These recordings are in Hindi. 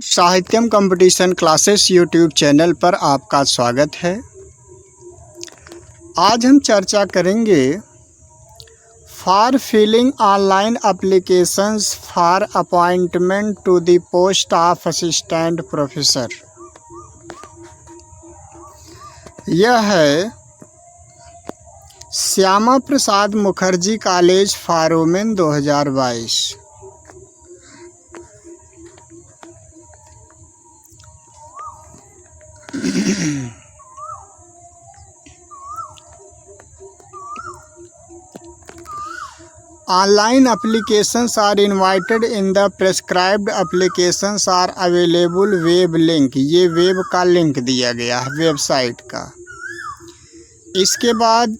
साहित्यम कंपटीशन क्लासेस यूट्यूब चैनल पर आपका स्वागत है। आज हम चर्चा करेंगे for filling online applications for appointment to the post of assistant professor. यह है Shyama Prasad Mukherjee college for women 2022। Online applications are invited in the prescribed applications are available web link। ये वेब का लिंक दिया गया है वेबसाइट का। इसके बाद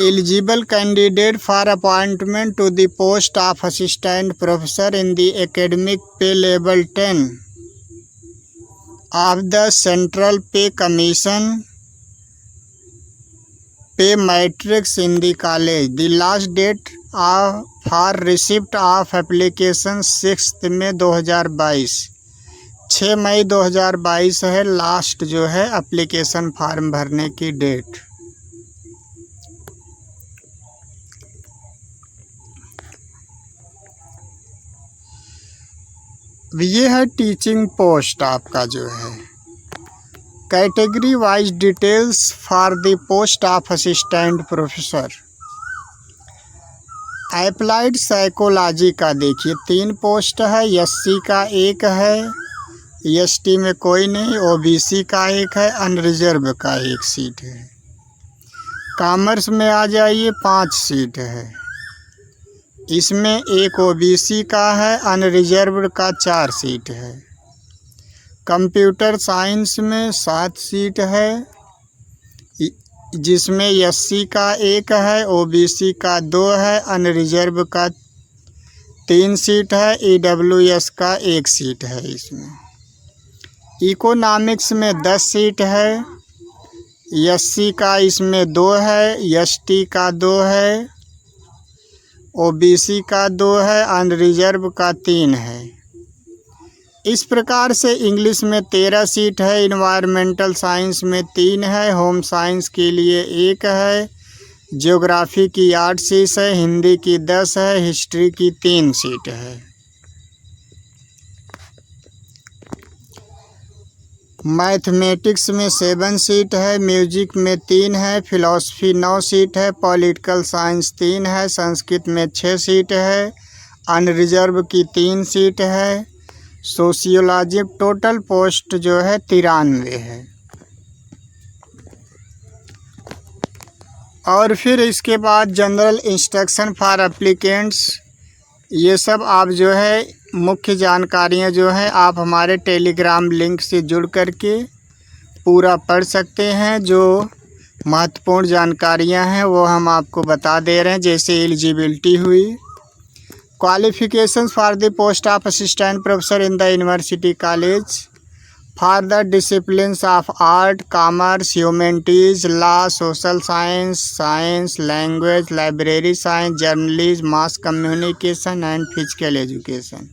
eligible candidate for appointment to the post of assistant professor in the academic pay level 10 of the Central Pay Commission pay matrix in the college. The last date for receipt of application 6 मई 2022। 6 मई 2022 है लास्ट जो है एप्लीकेशन फॉर्म भरने की डेट। ये है टीचिंग पोस्ट आपका जो है। Category wise details for the post of assistant professor. Applied psychology का देखिए 3 पोस्ट है, एससी का 1 है, एसटी में कोई नहीं, ओबीसी का 1 है, अनरिजर्व का 1 सीट है। कॉमर्स में आ जाइए 5 सीट है, इसमें 1 ओबीसी का है, अनरिजर्व का 4 सीट है। कंप्यूटर साइंस में 7 सीट है, जिसमें एससी का 1 है, ओबीसी का 2 है, अनरिजर्व का 3 सीट है, ईडब्ल्यूएस का 1 सीट है। इसमें इकोनॉमिक्स में 10 सीट है, एससी का इसमें 2 है, एसटी का 2 है, ओबीसी का 2 है, अनरिजर्व का 3 है। इस प्रकार से इंग्लिश में 13 सीट है, इन्वायरमेंटल साइंस में 3 है, होम साइंस के लिए 1 है, ज्योग्राफी की 8 सीट है, हिंदी की 10 है, हिस्ट्री की 3 सीट है। मैथमेटिक्स में 7 सीट है, म्यूजिक में 3 है, फिलॉसफी 9 सीट है, पॉलिटिकल साइंस 3 है, संस्कृत में 6 सीट है, अनरिजर्व की 3 सीट है। सोशियोलॉजी टोटल पोस्ट जो है 93 है। और फिर इसके बाद जनरल इंस्ट्रक्शन फॉर एप्लीकेंट्स, ये सब आप जो है मुख्य जानकारियाँ जो हैं आप हमारे टेलीग्राम लिंक से जुड़ करके पूरा पढ़ सकते हैं। जो महत्वपूर्ण जानकारियाँ हैं वो हम आपको बता दे रहे हैं। जैसे एलिजिबिलिटी हुई, qualifications for the post of assistant professor in the university college for the disciplines of art, commerce, humanities, law, social science, science, language, library science, journalism, mass communication and physical education.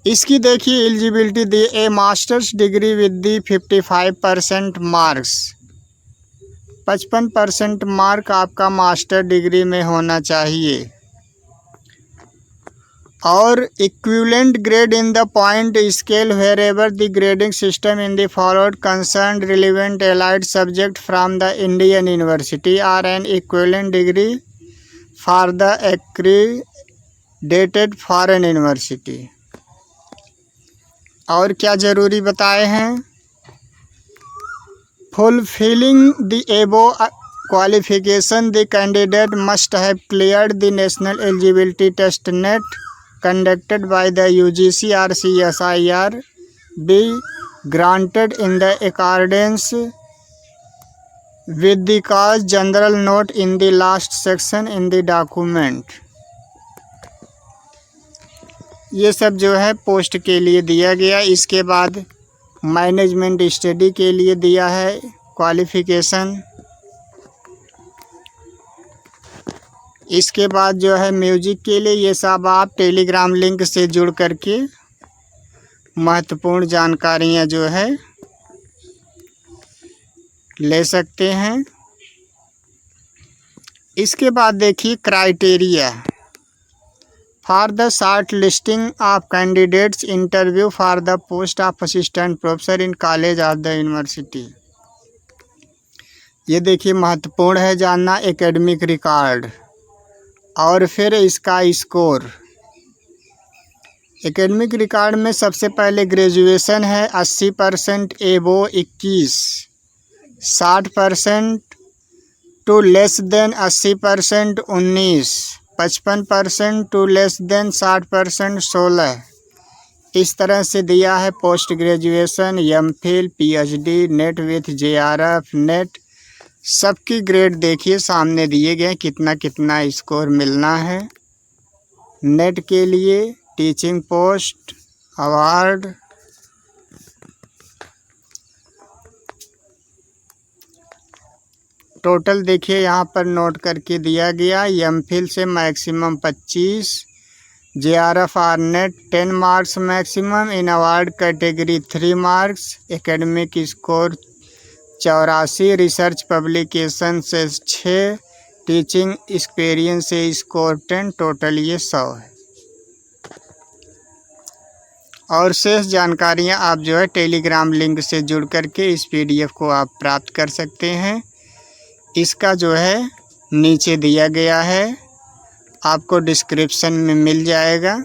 इसकी देखिए eligibility the a masters degree with the 55% marks. 55% mark आपका मास्टर डिग्री में होना चाहिए। और equivalent grade in the point scale wherever the grading system in the forward concern relevant allied subject from the Indian university or an equivalent degree for the accredited foreign university. और क्या ज़रूरी बताए हैं, fulfilling the above qualification the candidate must have cleared the national eligibility test NET conducted by the UGC or CSIR be granted in the accordance with the cause general note in the last section in the document। ये सब जो है पोस्ट के लिए दिया गया। इसके बाद मैनेजमेंट स्टडी के लिए दिया है क्वालिफिकेशन। इसके बाद जो है म्यूजिक के लिए, ये सब आप टेलीग्राम लिंक से जुड़ करके महत्वपूर्ण जानकारियाँ जो है ले सकते हैं। इसके बाद देखिए criteria for the short listing of candidates interview for the post of assistant professor in college of the university. ये देखिए महत्वपूर्ण है जानना एकेडमिक रिकॉर्ड और फिर इसका स्कोर। एकेडमिक रिकॉर्ड में सबसे पहले ग्रेजुएशन है 80% above 21, 60% to less than 80% 19, 55% to less than 60% 16। इस तरह से दिया है post graduation, MPhil, PhD, NET with JRF, NET सबकी ग्रेड देखिए सामने दिए गए कितना कितना स्कोर मिलना है। नेट के लिए टीचिंग पोस्ट अवार्ड, टोटल देखिए यहाँ पर नोट करके दिया गया। एमफिल से maximum 25, JRF or NET 10 marks maximum, in award category 3 marks, academic score 84, research publication से 6, टीचिंग एक्सपीरियंस से स्कोर 10, टोटल ये 100 है। और शेष जानकारियाँ आप जो है टेलीग्राम लिंक से जुड़ करके इस पीडीएफ को आप प्राप्त कर सकते हैं। इसका जो है नीचे दिया गया है, आपको डिस्क्रिप्शन में मिल जाएगा।